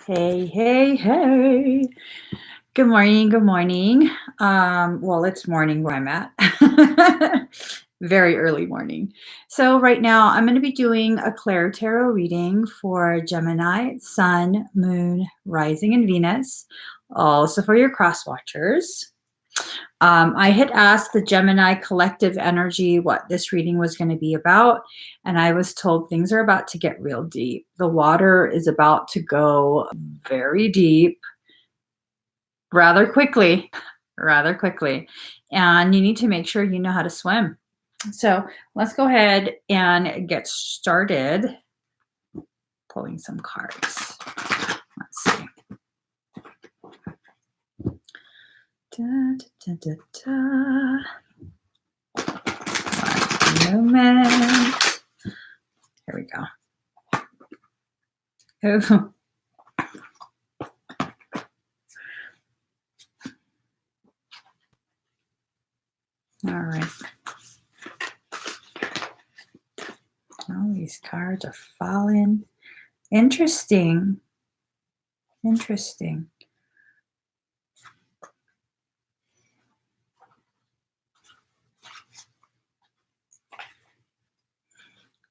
Hey, hey, hey. Good morning, good morning. Well, it's morning where I'm at. Very early morning. So right now I'm going to be doing a ClairTarot reading for Gemini, Sun, Moon, Rising, and Venus. Also for your cross watchers. I had asked the Gemini collective energy what this reading was going to be about, and I was told things are about to get real deep. The water is about to go very deep rather quickly, and you need to make sure you know how to swim. So let's go ahead and get started pulling some cards. Let's see. Da, da, da, da. One moment. Here we go. Oh. All right. Oh, these cards are falling. Interesting. Interesting.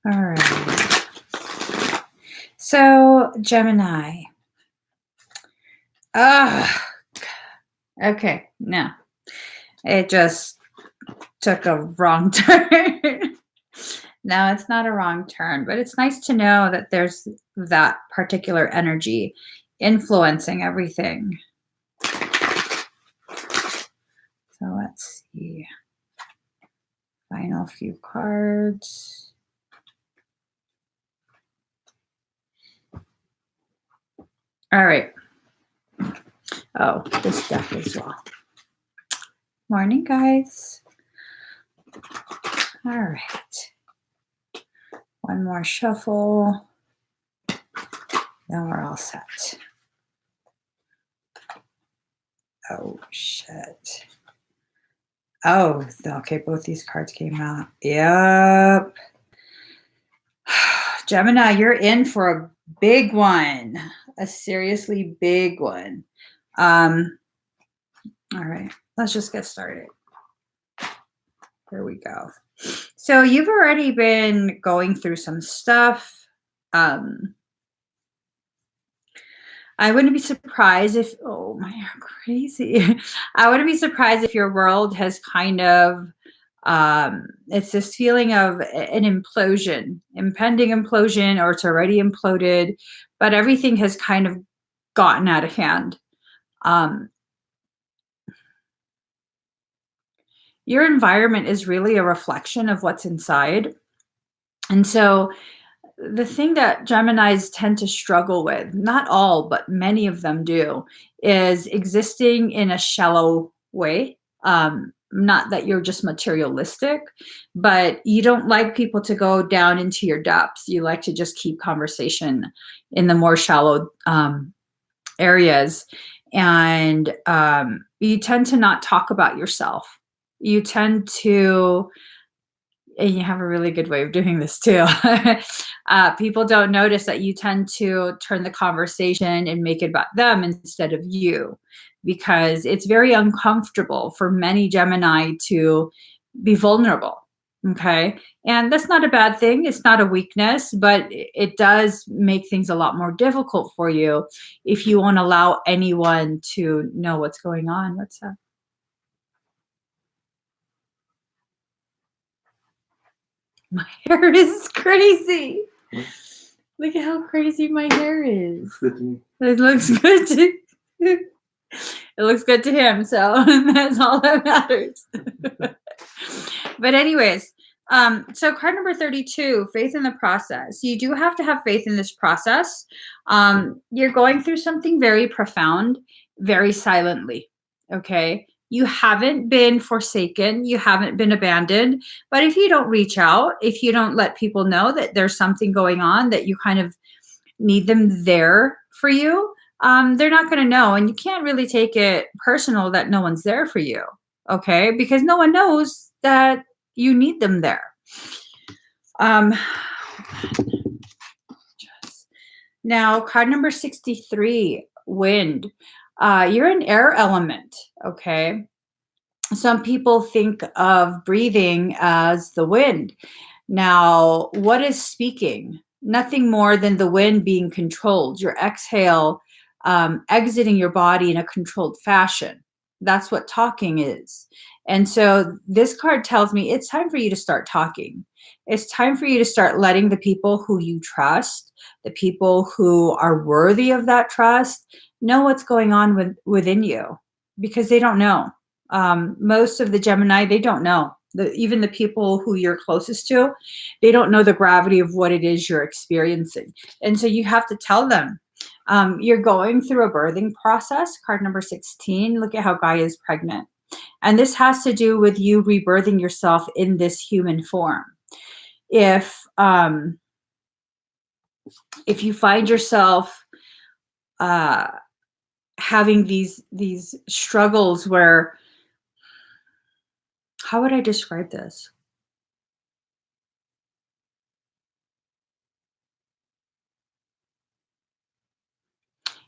All right. So, Gemini. Okay. No. It just took a wrong turn. No, it's not a wrong turn, but it's nice to know that there's that particular energy influencing everything. So let's see. Final few cards. All right. Oh, this deck as well. Morning, guys. All right. One more shuffle. Then we're all set. Oh, shit. Oh, okay. Both these cards came out. Yep. Gemini, you're in for a big one. A seriously big one. All right. Let's just get started. Here we go. So you've already been going through some stuff. I wouldn't be surprised if, oh my, crazy. I wouldn't be surprised if your world has kind of, it's this feeling of an implosion, impending implosion, or it's already imploded, but everything has kind of gotten out of hand. Your environment is really a reflection of what's inside. And so the thing that Geminis tend to struggle with, not all, but many of them do, is existing in a shallow way. Not that you're just materialistic, but you don't like people to go down into your depths. You like to just keep conversation in the more shallow areas. And you tend to not talk about yourself. You tend to, and you have a really good way of doing this too. People don't notice that you tend to turn the conversation and make it about them instead of you, because it's very uncomfortable for many Gemini to be vulnerable. Okay. And that's not a bad thing. It's not a weakness, but it does make things a lot more difficult for you if you won't allow anyone to know what's going on. What's up? My hair is crazy. Look at how crazy my hair is. It looks good to it looks good to him, so that's all that matters. But anyways, so card number 32, faith in the process. You do have to have faith in this process. You're going through something very profound, very silently. Okay. You haven't been forsaken. You haven't been abandoned. But if you don't reach out, if you don't let people know that there's something going on, that you kind of need them there for you, they're not going to know. And you can't really take it personal that no one's there for you. Okay. Because no one knows that you need them there. Now, card number 63, wind. You're an air element, okay? Some people think of breathing as the wind. Now, what is speaking? Nothing more than the wind being controlled, your exhale exiting your body in a controlled fashion. That's what talking is. And so this card tells me it's time for you to start talking. It's time for you to start letting the people who you trust, the people who are worthy of that trust, know what's going on within you, because they don't know. Most of the Gemini, they don't know. Even the people who you're closest to, they don't know the gravity of what it is you're experiencing. And so you have to tell them. You're going through a birthing process. Card number 16, look at how Gaia is pregnant. And this has to do with you rebirthing yourself in this human form. If you find yourself having these struggles where, how would I describe this?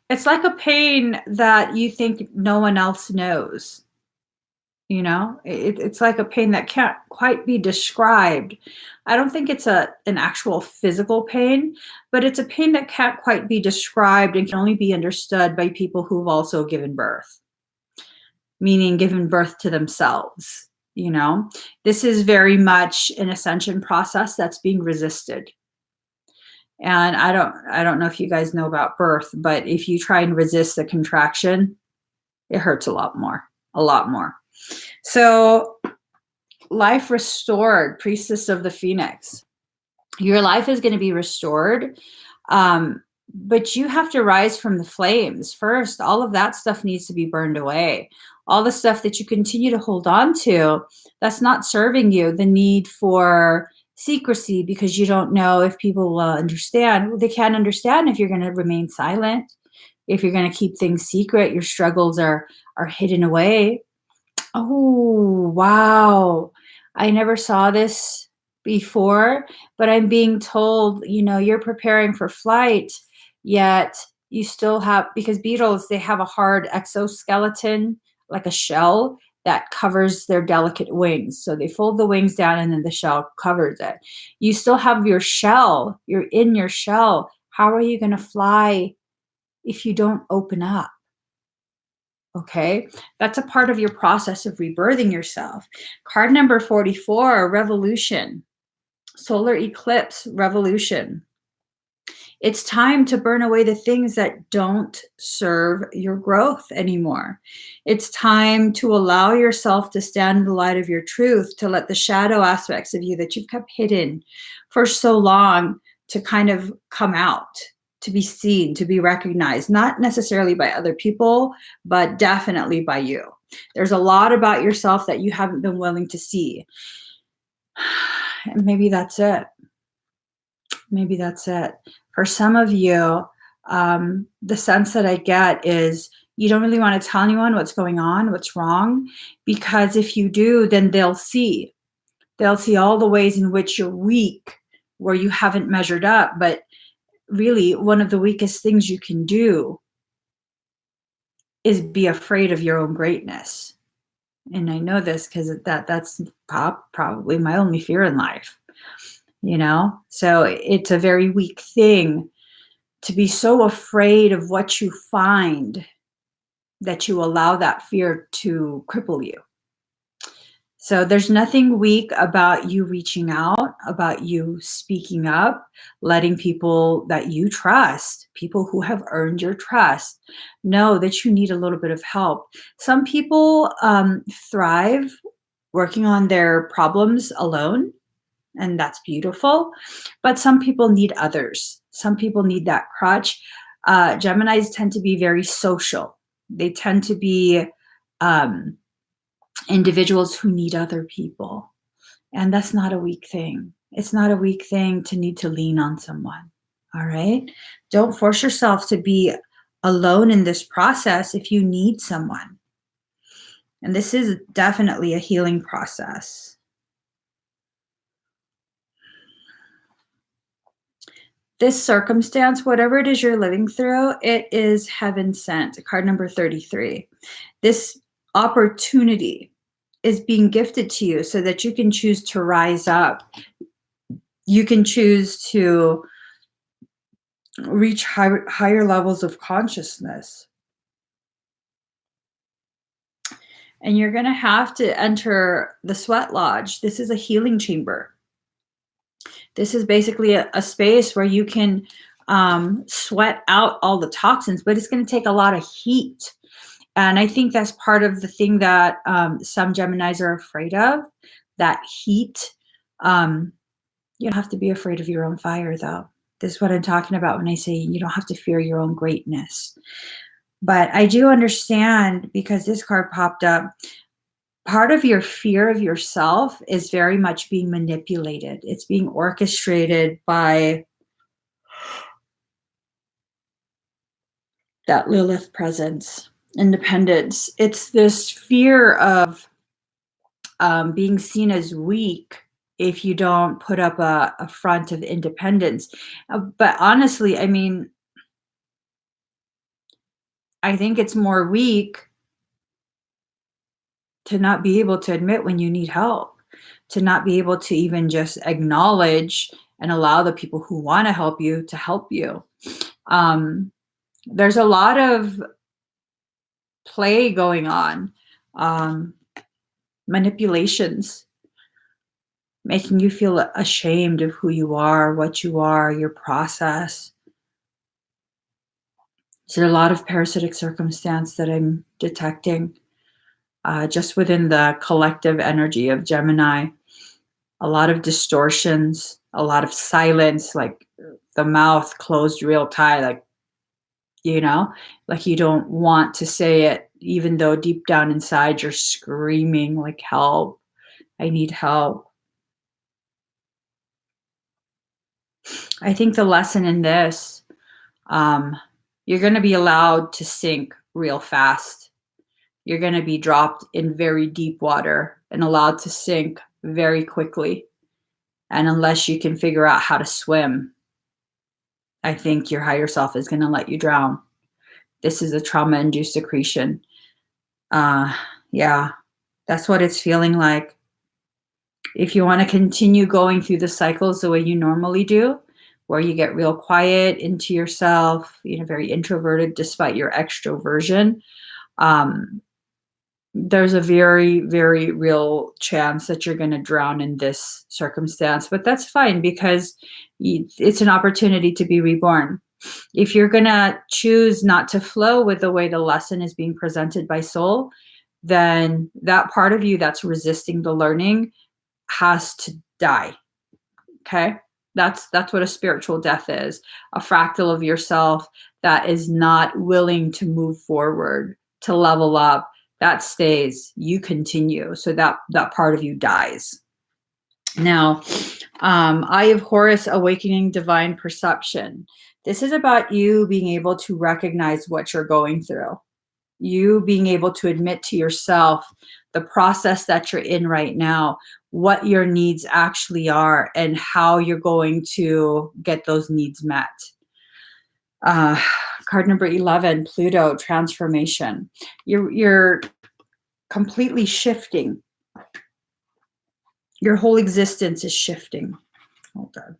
It's like a pain that you think no one else knows. You know, it's like a pain that can't quite be described. I don't think it's an actual physical pain, but it's a pain that can't quite be described and can only be understood by people who've also given birth, meaning given birth to themselves. You know, this is very much an ascension process that's being resisted. And I don't know if you guys know about birth, but if you try and resist the contraction, it hurts a lot more, a lot more. So, life restored, priestess of the phoenix. Your life is going to be restored. But you have to rise from the flames first. All of that stuff needs to be burned away. All the stuff that you continue to hold on to that's not serving you, the need for secrecy because you don't know if people will understand. Well, they can't understand if you're going to remain silent, if you're going to keep things secret. Your struggles are hidden away. Oh, wow. I never saw this before, but I'm being told, you're preparing for flight, yet you still have, because beetles, they have a hard exoskeleton, like a shell that covers their delicate wings. So they fold the wings down and then the shell covers it. You still have your shell, you're in your shell. How are you going to fly if you don't open up? Okay, that's a part of your process of rebirthing yourself. Card number 44, revolution, solar eclipse, revolution. It's time to burn away the things that don't serve your growth anymore. It's time to allow yourself to stand in the light of your truth, to let the shadow aspects of you that you've kept hidden for so long to kind of come out, to be seen, to be recognized, not necessarily by other people, but definitely by you. There's a lot about yourself that you haven't been willing to see. And maybe that's it. Maybe that's it. For some of you, the sense that I get is you don't really want to tell anyone what's going on, what's wrong, because if you do, then they'll see. They'll see all the ways in which you're weak, where you haven't measured up. But really, one of the weakest things you can do is be afraid of your own greatness. And I know this because that's probably my only fear in life. So it's a very weak thing to be so afraid of what you find that you allow that fear to cripple you. So there's nothing weak about you reaching out, about you speaking up, letting people that you trust, people who have earned your trust, know that you need a little bit of help. Some people thrive working on their problems alone, and that's beautiful. But some people need others. Some people need that crutch. Geminis tend to be very social. They tend to be individuals who need other people. And that's not a weak thing. It's not a weak thing to need to lean on someone. All right? Don't force yourself to be alone in this process if you need someone. And this is definitely a healing process. This circumstance, whatever it is you're living through, it is heaven sent. Card number 33. This opportunity is being gifted to you so that you can choose to rise up. You can choose to reach higher levels of consciousness. And you're going to have to enter the sweat lodge. This is a healing chamber. This is basically a space where you can sweat out all the toxins, but it's going to take a lot of heat. And I think that's part of the thing that some Geminis are afraid of, that heat. You don't have to be afraid of your own fire, though. This is what I'm talking about when I say you don't have to fear your own greatness. But I do understand, because this card popped up, part of your fear of yourself is very much being manipulated. It's being orchestrated by that Lilith presence, independence. It's this fear of being seen as weak if you don't put up a front of independence. But honestly, I mean, I think it's more weak to not be able to admit when you need help, to not be able to even just acknowledge and allow the people who want to help you to help you. There's a lot of play going on, manipulations, making you feel ashamed of who you are, what you are, your process. There's a lot of parasitic circumstance that I'm detecting just within the collective energy of Gemini. A lot of distortions, a lot of silence, like the mouth closed real tight, like, you know, like you don't want to say it, even though deep down inside you're screaming like, help, I need help. I think the lesson in this, you're going to be allowed to sink real fast. You're going to be dropped in very deep water and allowed to sink very quickly. And unless you can figure out how to swim, I think your higher self is going to let you drown. This is a trauma-induced secretion. Yeah, that's what it's feeling like. If you want to continue going through the cycles the way you normally do, where you get real quiet into yourself, you know, very introverted despite your extroversion, there's a very, very real chance that you're going to drown in this circumstance. But that's fine, because it's an opportunity to be reborn. If you're going to choose not to flow with the way the lesson is being presented by soul, then that part of you that's resisting the learning has to die. Okay? That's what a spiritual death is. A fractal of yourself that is not willing to move forward, to level up. That stays. You continue. So that part of you dies. Now, Eye of Horus, awakening divine perception. This is about you being able to recognize what you're going through. You being able to admit to yourself the process that you're in right now, what your needs actually are, and how you're going to get those needs met. Card number 11, Pluto, transformation. You're completely shifting. Your whole existence is shifting. Hold on.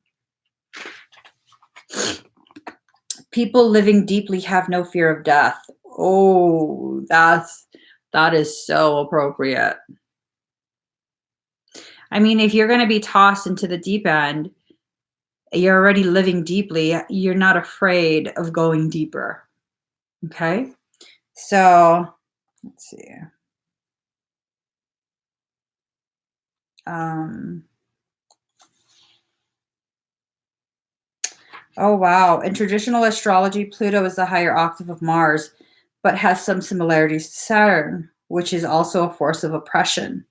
People living deeply have no fear of death. Oh, that is so appropriate. I mean, if you're going to be tossed into the deep end, you're already living deeply. You're not afraid of going deeper. Okay? So, let's see. Oh, wow. In traditional astrology, Pluto is the higher octave of Mars, but has some similarities to Saturn, which is also a force of oppression.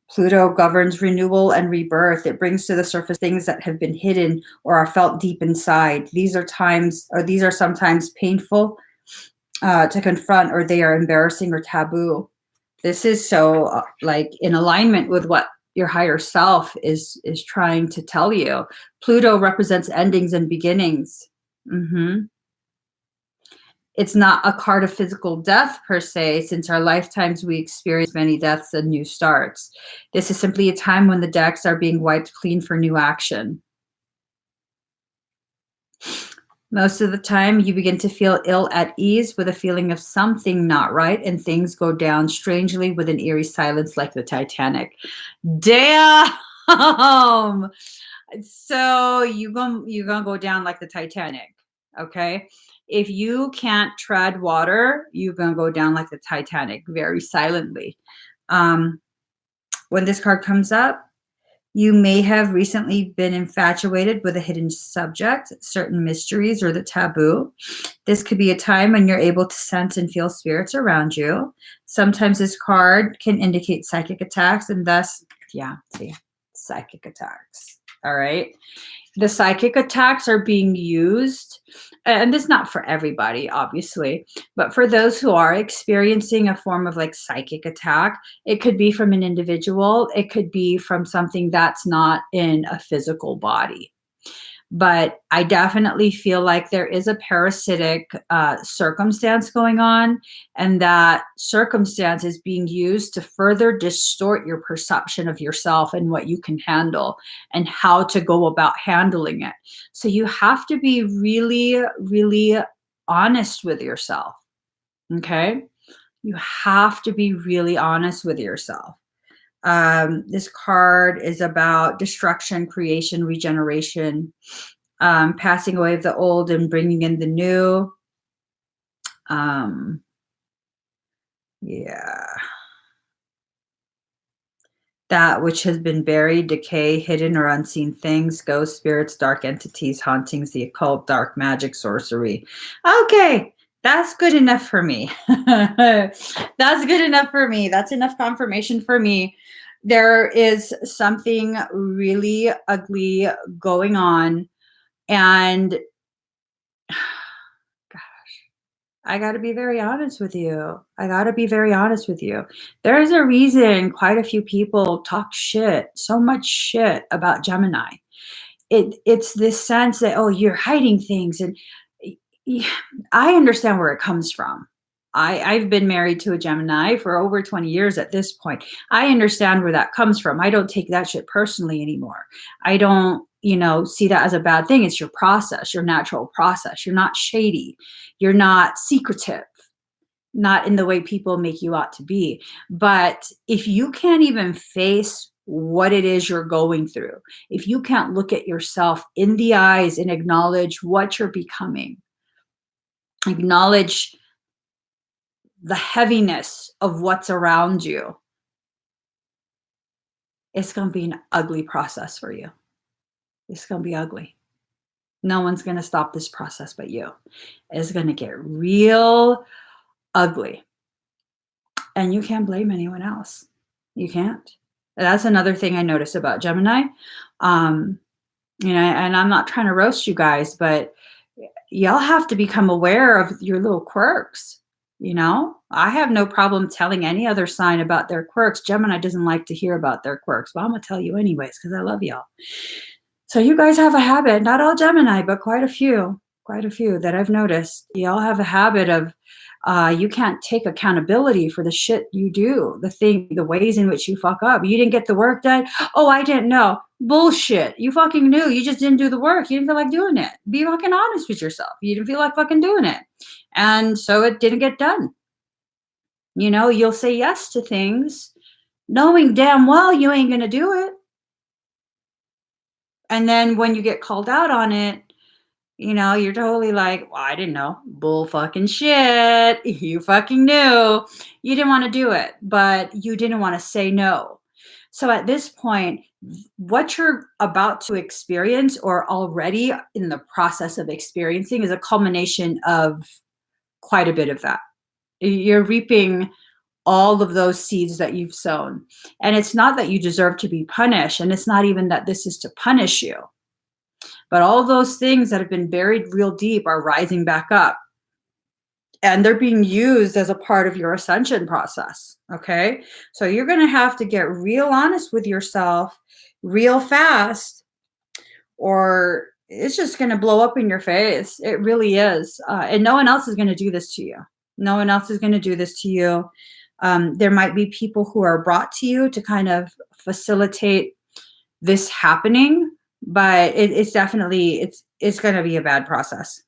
Pluto governs renewal and rebirth. It brings to the surface things that have been hidden or are felt deep inside. These are sometimes painful to confront, or they are embarrassing or taboo. This is so like in alignment with what your higher self is trying to tell you. Pluto represents endings and beginnings. It's not a card of physical death per se. Since our lifetimes we experience many deaths and new starts. This is simply a time when the decks are being wiped clean for new action. Most of the time, you begin to feel ill at ease with a feeling of something not right, and things go down strangely with an eerie silence like the Titanic. Damn! So you gonna go down like the Titanic, okay? If you can't tread water, you're gonna go down like the Titanic very silently. When this card comes up, you may have recently been infatuated with a hidden subject, certain mysteries, or the taboo. This could be a time when you're able to sense and feel spirits around you. Sometimes this card can indicate psychic attacks, and thus, yeah, see, psychic attacks. All right. The psychic attacks are being used, and this is not for everybody, obviously, but for those who are experiencing a form of like psychic attack, it could be from an individual, it could be from something that's not in a physical body. But I definitely feel like there is a parasitic circumstance going on, and that circumstance is being used to further distort your perception of yourself and what you can handle and how to go about handling it. So you have to be really, really honest with yourself. Okay? You have to be really honest with yourself. This card is about destruction, creation, regeneration, passing away of the old and bringing in the new. Yeah. That which has been buried, decay, hidden or unseen things, ghosts, spirits, dark entities, hauntings, the occult, dark magic, sorcery. Okay, that's good enough for me. That's good enough for me. That's enough confirmation for me. There is something really ugly going on, and I got to be very honest with you. I got to be very honest with you. There's a reason quite a few people talk shit, so much shit about Gemini. It's this sense that, oh, you're hiding things. And I understand where it comes from. I've been married to a Gemini for over 20 years at this point. I understand where that comes from. I don't take that shit personally anymore. I don't, see that as a bad thing. It's your process, your natural process. You're not shady. You're not secretive, not in the way people make you out to be. But if you can't even face what it is you're going through, if you can't look at yourself in the eyes and acknowledge what you're becoming, acknowledge the heaviness of what's around you, it's going to be an ugly process for you. It's going to be ugly. No one's going to stop this process but you. It's going to get real ugly. And you can't blame anyone else. You can't. That's another thing I notice about Gemini. And I'm not trying to roast you guys, but y'all have to become aware of your little quirks. I have no problem telling any other sign about their quirks. Gemini doesn't like to hear about their quirks, but I'm going to tell you anyways because I love y'all. So you guys have a habit, not all Gemini, but quite a few that I've noticed. Y'all have a habit of you can't take accountability for the shit you do, the ways in which you fuck up. You didn't get the work done. Oh, I didn't know. Bullshit. You fucking knew. You just didn't do the work. You didn't feel like doing it. Be fucking honest with yourself. You didn't feel like fucking doing it. And so it didn't get done. You'll say yes to things knowing damn well you ain't going to do it. And then when you get called out on it, you're totally like, well, I didn't know. Bull fucking shit. You fucking knew. You didn't want to do it, but you didn't want to say no. So at this point, what you're about to experience or already in the process of experiencing is a culmination of quite a bit of that. You're reaping all of those seeds that you've sown. And it's not that you deserve to be punished. And it's not even that this is to punish you. But all those things that have been buried real deep are rising back up. and they're being used as a part of your ascension process. Okay. So you're going to have to get real honest with yourself real fast, or it's just going to blow up in your face. It really is. And no one else is going to do this to you. No one else is going to do this to you. There might be people who are brought to you to kind of facilitate this happening, but it's definitely, it's going to be a bad process.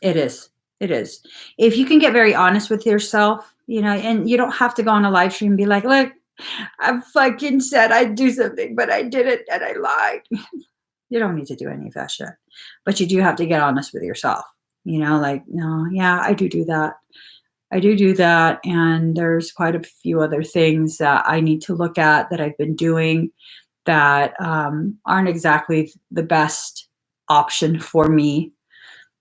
It is. It is. If you can get very honest with yourself, and you don't have to go on a live stream and be like, look, I fucking said I'd do something, but I didn't and I lied. You don't need to do any of that shit. But you do have to get honest with yourself. Like, no, yeah, I do that. I do that. And there's quite a few other things that I need to look at that I've been doing that aren't exactly the best option for me.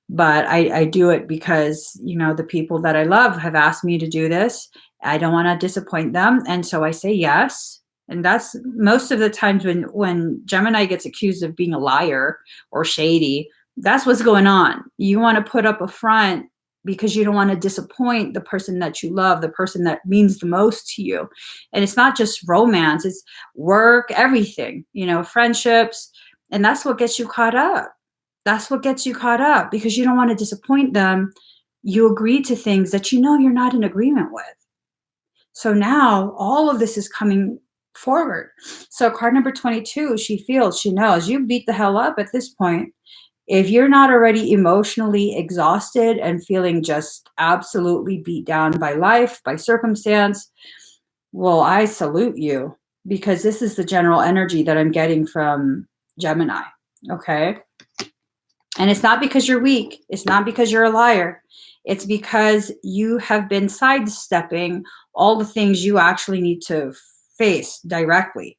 But I do it because, the people that I love have asked me to do this. I don't want to disappoint them. And so I say yes. And that's most of the times when Gemini gets accused of being a liar or shady, that's what's going on. You want to put up a front because you don't want to disappoint the person that you love, the person that means the most to you. And it's not just romance, it's work, everything, friendships. And that's what gets you caught up. That's what gets you caught up because you don't want to disappoint them. You agree to things that you're not in agreement with. So now all of this is coming forward. So card number 22, she knows you beat the hell up at this point. If you're not already emotionally exhausted and feeling just absolutely beat down by life, by circumstance, well, I salute you because this is the general energy that I'm getting from Gemini. Okay. And it's not because you're weak. It's not because you're a liar. It's because you have been sidestepping all the things you actually need to face directly.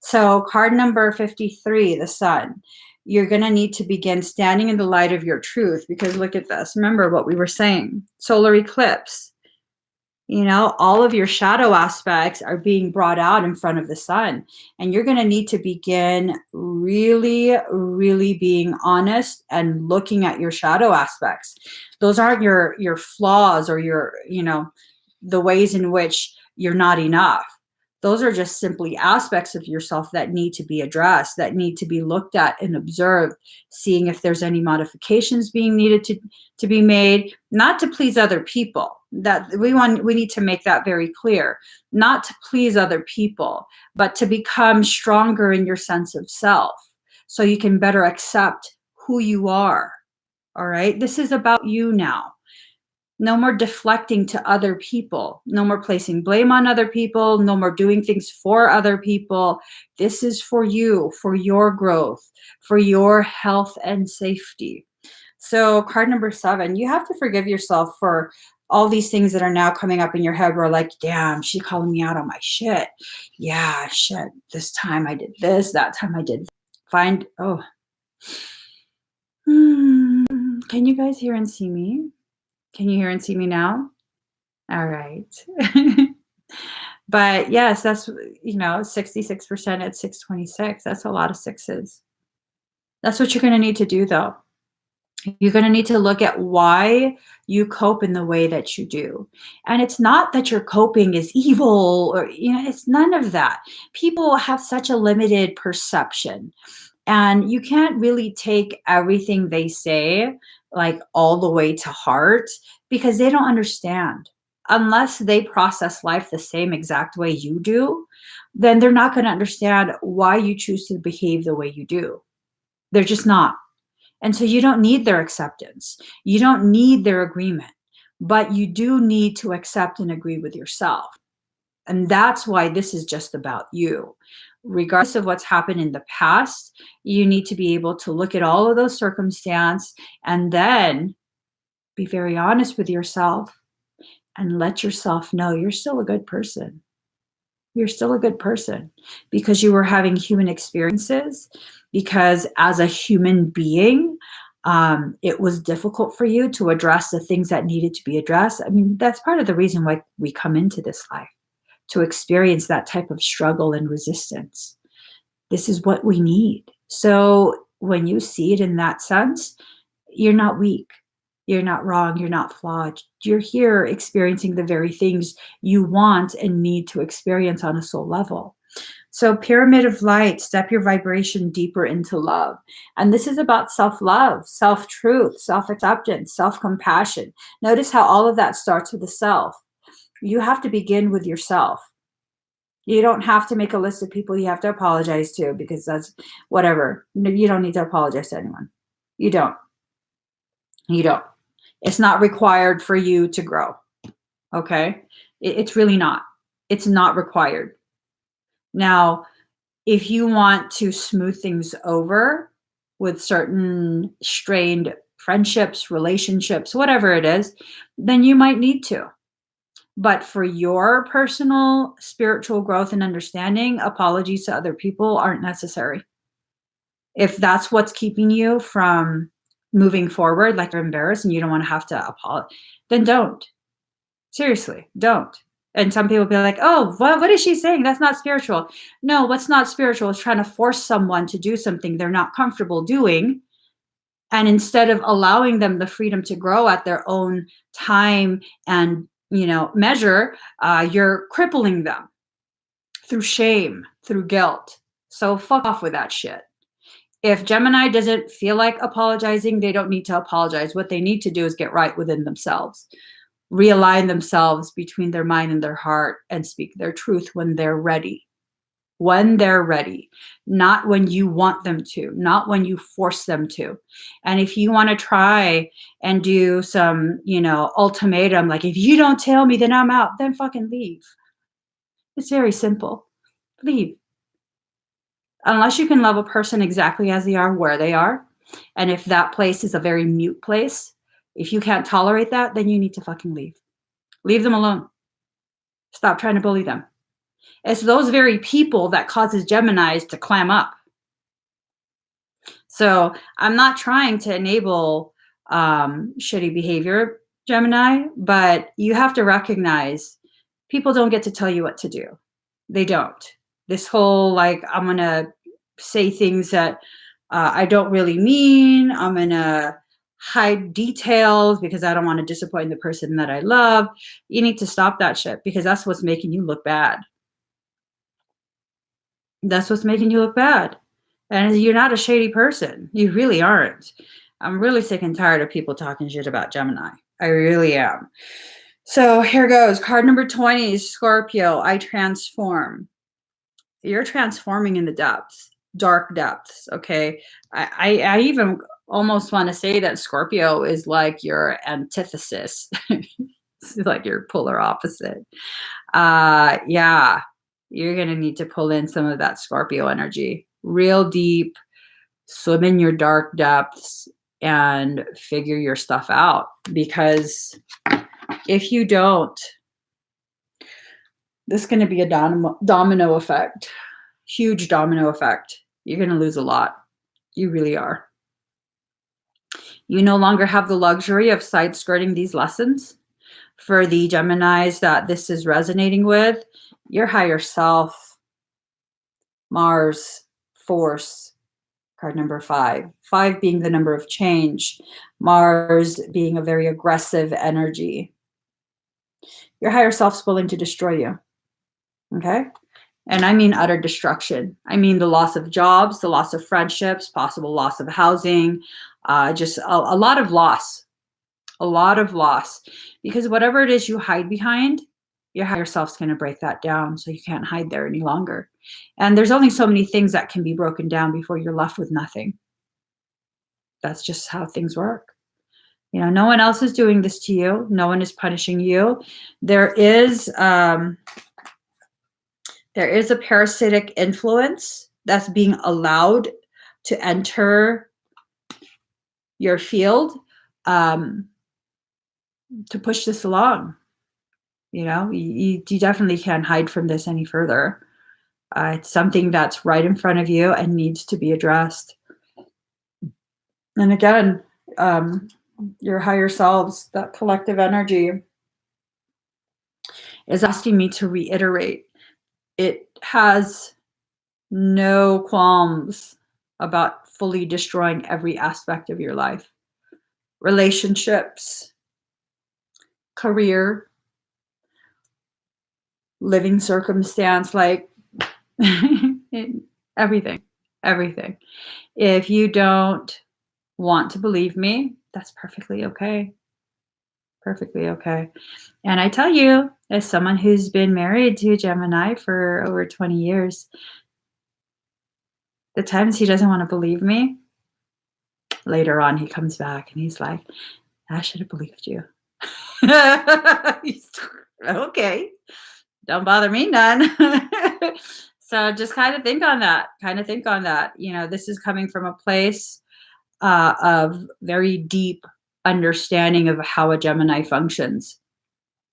So card number 53, the sun. You're going to need to begin standing in the light of your truth because look at this. Remember what we were saying. Solar eclipse. All of your shadow aspects are being brought out in front of the sun. And you're going to need to begin really, really being honest and looking at your shadow aspects. Those aren't your flaws or the ways in which you're not enough. Those are just simply aspects of yourself that need to be addressed, that need to be looked at and observed, seeing if there's any modifications being needed to be made, not to please other people. That we need to make that very clear, not to please other people, but to become stronger in your sense of self so you can better accept who you are. All right. This is about you now. No more deflecting to other people. No more placing blame on other people. No more doing things for other people. This is for you, for your growth, for your health and safety. So card number 7, you have to forgive yourself for all these things that are now coming up in your head where like, damn, she calling me out on my shit. Yeah, shit. This time I did this. That time I did. Can you guys hear and see me? Can you hear and see me now? All right. But yes, that's, 66% at 626. That's a lot of sixes. That's what you're going to need to do though. You're going to need to look at why you cope in the way that you do. And it's not that your coping is evil or, it's none of that. People have such a limited perception. And you can't really take everything they say like all the way to heart because they don't understand. Unless they process life the same exact way you do, then they're not going to understand why you choose to behave the way you do. They're just not. And so you don't need their acceptance. You don't need their agreement, but you do need to accept and agree with yourself. And that's why this is just about you. Regardless of what's happened in the past, you need to be able to look at all of those circumstances and then be very honest with yourself and let yourself know you're still a good person. You're still a good person because you were having human experiences, because as a human being, it was difficult for you to address the things that needed to be addressed. I mean, that's part of the reason why we come into this life, to experience that type of struggle and resistance. This is what we need. So when you see it in that sense, you're not weak. You're not wrong. You're not flawed. You're here experiencing the very things you want and need to experience on a soul level. So, Pyramid of Light, step your vibration deeper into love. And this is about self love, self truth, self acceptance, self compassion. Notice how all of that starts with the self. You have to begin with yourself. You don't have to make a list of people you have to apologize to because that's whatever. No, you don't need to apologize to anyone. You don't. You don't. It's not required for you to grow. Okay? It's really not. It's not required. Now, if you want to smooth things over with certain strained friendships, relationships, whatever it is, then you might need to. But for your personal spiritual growth and understanding, apologies to other people aren't necessary. If that's what's keeping you from moving forward, like you're embarrassed and you don't want to have to apologize, then don't. Seriously, don't. And some people be like, oh, what is she saying? That's not spiritual. No, what's not spiritual is trying to force someone to do something they're not comfortable doing. And instead of allowing them the freedom to grow at their own time and measure, you're crippling them through shame, through guilt. So fuck off with that shit. If Gemini doesn't feel like apologizing, they don't need to apologize. What they need to do is get right within themselves, realign themselves between their mind and their heart, and speak their truth when they're ready. When they're ready, not when you want them to, not when you force them to. And if you want to try and do some, ultimatum, like if you don't tell me, then I'm out, then fucking leave. It's very simple. Leave. Unless you can love a person exactly as they are, where they are. And if that place is a very mute place, if you can't tolerate that, then you need to fucking leave. Leave them alone. Stop trying to bully them. It's those very people that causes Geminis to clam up. So I'm not trying to enable shitty behavior, Gemini, but you have to recognize people don't get to tell you what to do. They don't. This whole, like, I'm going to say things that I don't really mean. I'm going to hide details because I don't want to disappoint the person that I love. You need to stop that shit because that's what's making you look bad. That's what's making you look bad. And you're not a shady person. You really aren't. I'm really sick and tired of people talking shit about Gemini. I really am. So here goes. Card number 20 is Scorpio. I transform. You're transforming in the depths, dark depths. Okay. I even almost want to say that Scorpio is like your antithesis. It's like your polar opposite. Yeah. You're going to need to pull in some of that Scorpio energy. Real deep, swim in your dark depths and figure your stuff out. Because if you don't, this is going to be a domino effect, huge domino effect. You're going to lose a lot. You really are. You no longer have the luxury of side skirting these lessons. For the Geminis that this is resonating with, your higher self, Mars, force, card number 5. 5 being the number of change, Mars being a very aggressive energy. Your higher self's willing to destroy you. Okay? And I mean utter destruction. I mean the loss of jobs, the loss of friendships, possible loss of housing, just a lot of loss. A lot of loss. Because whatever it is you hide behind, your higher self's going to break that down so you can't hide there any longer. And there's only so many things that can be broken down before you're left with nothing. That's just how things work. No one else is doing this to you. No one is punishing you. There is a parasitic influence that's being allowed to enter your field to push this along. You definitely can't hide from this any further. It's something that's right in front of you and needs to be addressed. And again, your higher selves, that collective energy, is asking me to reiterate. It has no qualms about fully destroying every aspect of your life. relationships, career, living circumstance, like everything, everything. If you don't want to believe me, that's perfectly okay. Perfectly okay. And I tell you, as someone who's been married to a Gemini for over 20 years, the times he doesn't want to believe me, later on he comes back and he's like, I should have believed you. Okay, don't bother me none. So just kind of think on that. Kind of think on that. You know, this is coming from a place of very deep understanding of how a Gemini functions.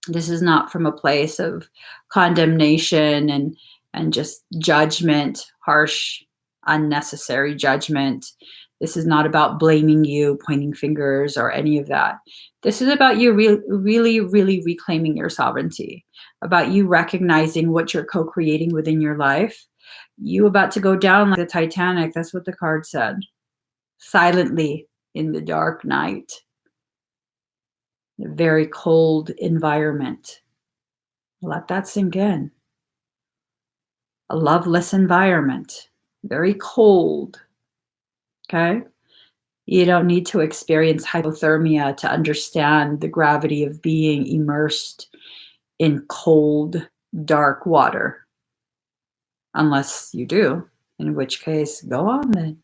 This is not from a place of condemnation and just judgment, harsh, unnecessary judgment. This is not about blaming you, pointing fingers, or any of that. This is about you really, really reclaiming your sovereignty, about you recognizing what you're co-creating within your life. You about to go down like the Titanic. That's what the card said. Silently in the dark night. A very cold environment. Let that sink in. A loveless environment. Very cold. Okay? You don't need to experience hypothermia to understand the gravity of being immersed in cold, dark water. Unless you do, in which case, go on then.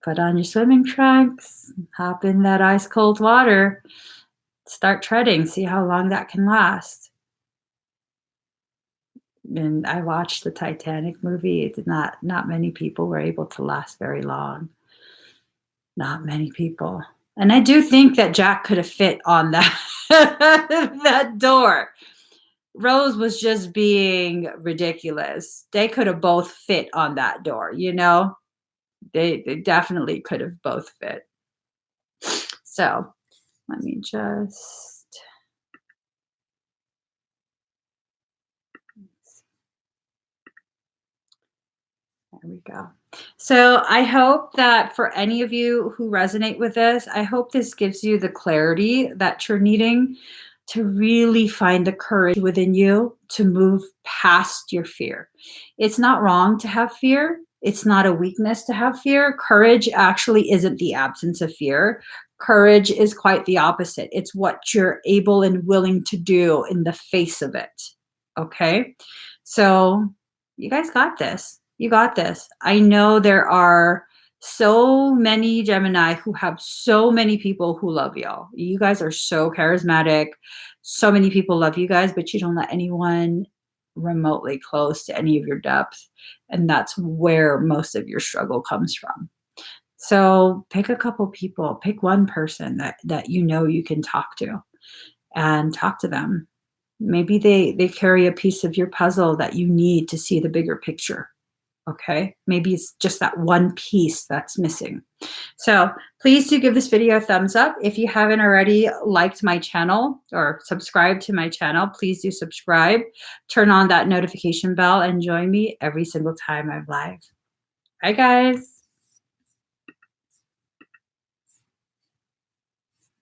Put on your swimming trunks, hop in that ice cold water, start treading, see how long that can last. And I watched the Titanic movie. It did not many people were able to last very long. Not many people. And I do think that Jack could have fit on that that door. Rose was just being ridiculous. They could have both fit on that door, you know? They definitely could have both fit. So, let me just there we go. So I hope that for any of you who resonate with this, I hope this gives you the clarity that you're needing to really find the courage within you to move past your fear. It's not wrong to have fear. It's not a weakness to have fear. Courage actually isn't the absence of fear. Courage is quite the opposite. It's what you're able and willing to do in the face of it. Okay? So you guys got this. You got this. I know there are so many Gemini who have so many people who love y'all. You guys are so charismatic. So many people love you guys, but you don't let anyone remotely close to any of your depth. And that's where most of your struggle comes from. So pick a couple people, pick one person that you know you can talk to and talk to them. Maybe they carry a piece of your puzzle that you need to see the bigger picture. Okay, maybe it's just that one piece that's missing. So please do give this video a thumbs up. If you haven't already liked my channel or subscribed to my channel, please do subscribe. Turn on that notification bell and join me every single time I'm live. Bye, guys.